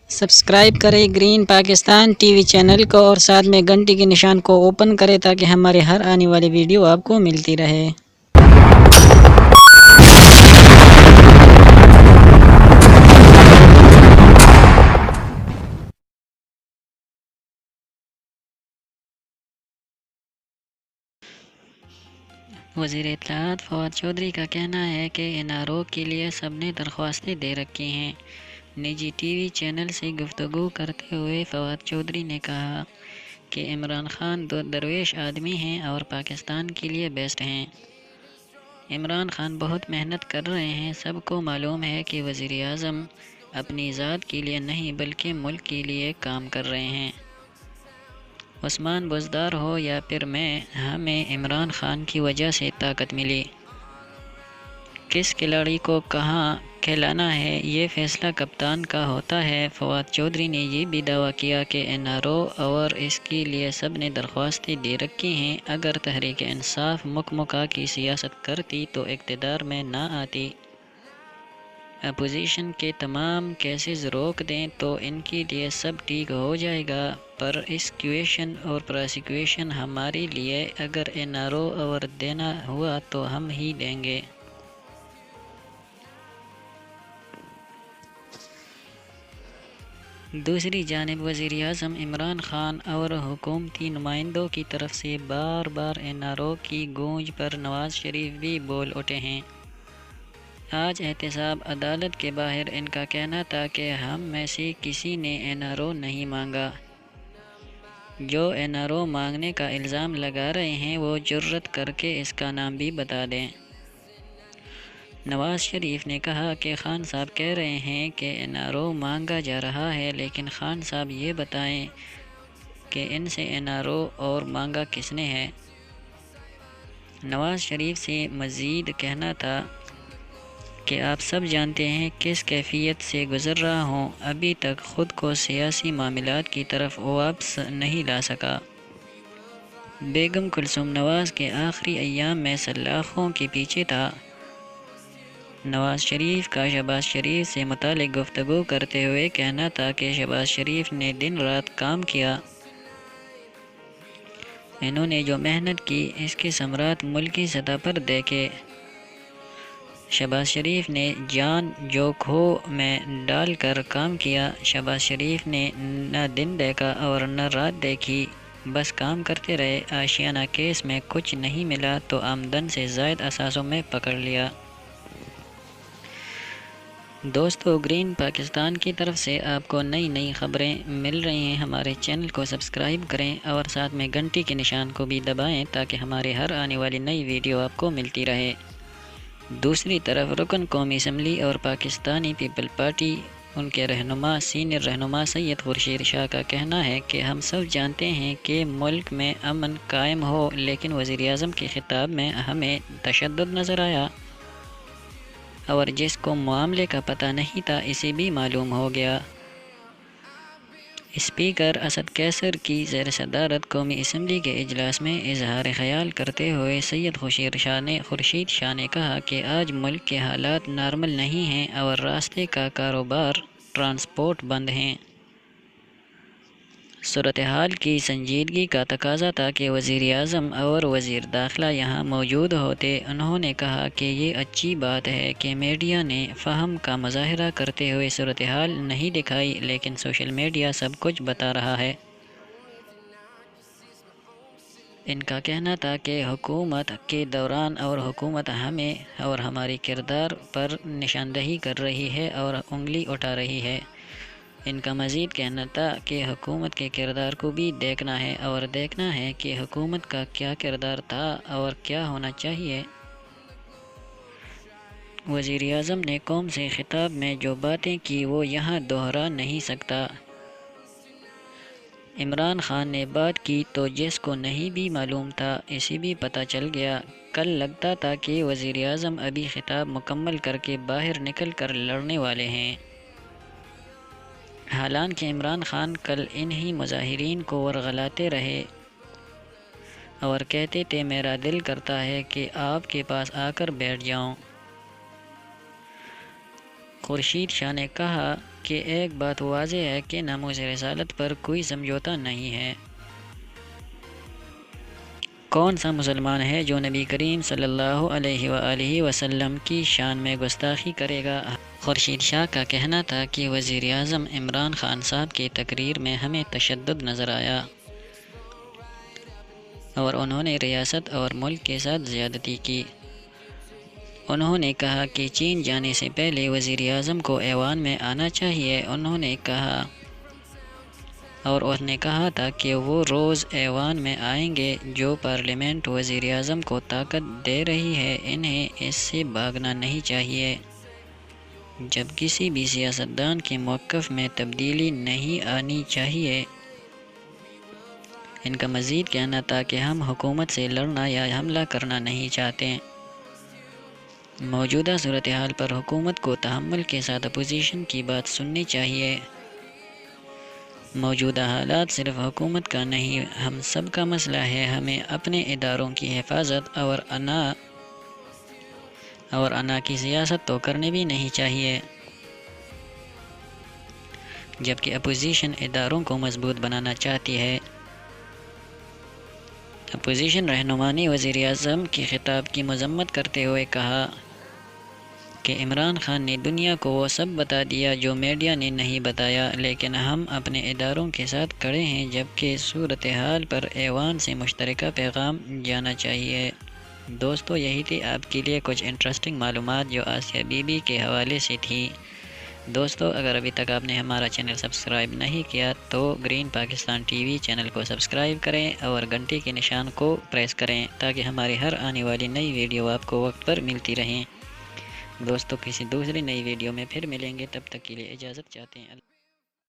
Subscribe करें green Pakistan TV channel को और साथ में घंटी के निशान को ओपन करें ताकि हमारे हर आने वाली वीडियो आपको मिलती रहे। वज़ीर इत्तलाआत फवाद चौधरी का कहना है कि एनआरओ के लिए सबने दरख्वास्तें दे रखी हैं। निजी टीवी चैनल से गुफ्तगू करते हुए फवाद चौधरी ने कहा कि इमरान खान दरवेश आदमी हैं और पाकिस्तान के लिए बेस्ट हैं। इमरान खान बहुत मेहनत कर रहे हैं। सबको मालूम है कि वज़ीर आज़म अपनी ज़ात के लिए नहीं बल्कि मुल्क के लिए काम कर रहे हैं। उस्मान बुज़दार हो या फिर मैं, हमें इमरान खान की वजह से ताकत मिली। किस खिलाड़ी को कहाँ खिलाना है ये फ़ैसला कप्तान का होता है। फवाद चौधरी ने ये भी दावा किया कि एनआरओ और इसके लिए सब ने दरख्वास्तें दे रखी हैं। अगर तहरीक इंसाफ मुकमुका की सियासत करती तो इक़्तिदार में ना आती। अपोजिशन के तमाम केसेस रोक दें तो इनके लिए सब ठीक हो जाएगा, पर इक्यूशन और प्रोसिक्यूशन हमारे लिए। अगर एनआरओ और देना हुआ तो हम ही देंगे। दूसरी जानिब वज़ीर आज़म इमरान खान और हुकूमती नुमाइंदों की तरफ से बार बार एनआरओ की गूंज पर नवाज शरीफ भी बोल उठे हैं। आज एहतसाब अदालत के बाहर इनका कहना था कि हम में से किसी ने एनआरओ नहीं मांगा। जो एनआरओ मांगने का इल्ज़ाम लगा रहे हैं वो जुर्रत करके इसका नाम भी बता दें। नवाज शरीफ ने कहा कि खान साहब कह रहे हैं कि एनआरओ मांगा जा रहा है, लेकिन खान साहब ये बताएं कि इनसे एनआरओ और मांगा किसने है। नवाज शरीफ से मज़ीद कहना था कि आप सब जानते हैं किस कैफियत से गुज़र रहा हूँ। अभी तक ख़ुद को सियासी मामलात की तरफ वापस नहीं ला सका। बेगम कुलसूम नवाज़ के आखिरी अय्याम में सलाखों के पीछे था। नवाज शरीफ का शहबाज शरीफ से मुतालिक गुफ्तगू करते हुए कहना था कि शहबाज शरीफ ने दिन रात काम किया। इन्होंने जो मेहनत की इसके समरात मुल्की सतह पर देखे। शहबाज शरीफ ने जान जोखों में डालकर काम किया। शहबाज शरीफ ने न दिन देखा और न रात देखी, बस काम करते रहे। आशियाना केस में कुछ नहीं मिला तो आमदन से ज़ायद असासों में पकड़ लिया। दोस्तों, ग्रीन पाकिस्तान की तरफ से आपको नई नई खबरें मिल रही हैं। हमारे चैनल को सब्सक्राइब करें और साथ में घंटी के निशान को भी दबाएं ताकि हमारे हर आने वाली नई वीडियो आपको मिलती रहे। दूसरी तरफ रुकन कौमी असम्बली और पाकिस्तानी पीपल पार्टी उनके रहनुमा सीनियर रहनुमा सैयद खुर्शीद शाह का कहना है कि हम सब जानते हैं कि मुल्क में अमन कायम हो, लेकिन वज़ीर आज़म के खिताब में हमें तशद्दुद नज़र आया और जिसको मामले का पता नहीं था इसे भी मालूम हो गया। स्पीकर असद कैसर की ज़ेर सदारत कौमी असम्बली के इजलास में इजहार ख्याल करते हुए सैयद खुर्शीद शाह ने कहा कि आज मुल्क के हालात नॉर्मल नहीं हैं और रास्ते का कारोबार ट्रांसपोर्ट बंद हैं। सूरत हाल की संजीदगी का तकाजा था कि वज़ीर आज़म और वज़ीर दाखिला यहाँ मौजूद होते। उन्होंने कहा कि ये अच्छी बात है कि मीडिया ने फ़हम का मुज़ाहरा करते हुए सूरत हाल नहीं दिखाई, लेकिन सोशल मीडिया सब कुछ बता रहा है। इनका कहना था कि हुकूमत के दौरान और हुकूमत हमें और हमारे किरदार पर निशानदही कर रही है और उंगली उठा रही है। इनका मज़ीद कहना था कि हुकूमत के किरदार को भी देखना है और देखना है कि हुकूमत का क्या किरदार था और क्या होना चाहिए। वज़ीर आज़म ने कौम से खिताब में जो बातें की वो यहाँ दोहरा नहीं सकता। इमरान खान ने बात की तो जिसको नहीं भी मालूम था इसे भी पता चल गया। कल लगता था कि वज़ीर आज़म अभी खिताब मुकम्मल करके बाहर निकल कर लड़ने वाले हैं। हालांकि इमरान खान कल इन्हीं मुज़ाहिरीन को वरगलाते रहे और कहते थे मेरा दिल करता है कि आपके पास आकर बैठ जाऊं। खुर्शीद शाह ने कहा جبکہ ایک بات واضح ہے کہ ناموس رسالت پر کوئی سمجھوتا نہیں ہے۔ کون سا مسلمان ہے جو نبی کریم صلی اللہ علیہ وآلہ وسلم کی شان میں گستاخی کرے گا؟ خورشید شاہ کا کہنا تھا کہ وزیر اعظم عمران خان صاحب کی تقریر میں ہمیں تشدد نظر آیا اور انہوں نے ریاست اور ملک کے ساتھ زیادتی کی۔ انہوں نے کہا کہ چین جانے سے پہلے وزیر اعظم کو ایوان میں آنا چاہیے۔ انہوں نے کہا تھا کہ وہ روز ایوان میں آئیں گے۔ جو پارلیمنٹ وزیر اعظم کو طاقت دے رہی ہے، انہیں اس سے بھاگنا نہیں چاہیے۔ جب کسی بھی سیاستدان کے موقف میں تبدیلی نہیں آنی چاہیے۔ ان کا مزید کہنا تھا کہ ہم حکومت سے لڑنا یا حملہ کرنا نہیں چاہتے۔ موجودہ صورتحال پر حکومت کو تحمل کے ساتھ اپوزیشن کی بات سننی چاہیے۔ موجودہ حالات صرف حکومت کا نہیں، ہم سب کا مسئلہ ہے۔ ہمیں اپنے اداروں کی حفاظت اور انا کی سیاست تو کرنی بھی نہیں چاہیے، جبکہ اپوزیشن اداروں کو مضبوط بنانا چاہتی ہے۔ اپوزیشن رہنما نے وزیر اعظم کے خطاب کی مذمت کرتے ہوئے کہا کہ عمران خان نے دنیا کو وہ سب بتا دیا جو میڈیا نے نہیں بتایا، لیکن ہم اپنے اداروں کے ساتھ کھڑے ہیں، جبکہ صورتحال پر ایوان سے مشترکہ پیغام جانا چاہیے۔ دوستو، یہی تھی آپ کے لیے کچھ انٹرسٹنگ معلومات جو آسیہ بی بی کے حوالے سے تھی۔ دوستو، اگر ابھی تک آپ نے ہمارا چینل سبسکرائب نہیں کیا تو green Pakistan T V channel کو سبسکرائب کریں اور گھنٹی کے نشان کو پریس کریں تاکہ ہماری ہر آنے والی نئی ویڈیو آپ کو وقت پر ملتی رہیں۔ دوستو، کسی دوسری نئی ویڈیو میں پھر ملیں گے، تب تک کے لیے اجازت چاہتے ہیں۔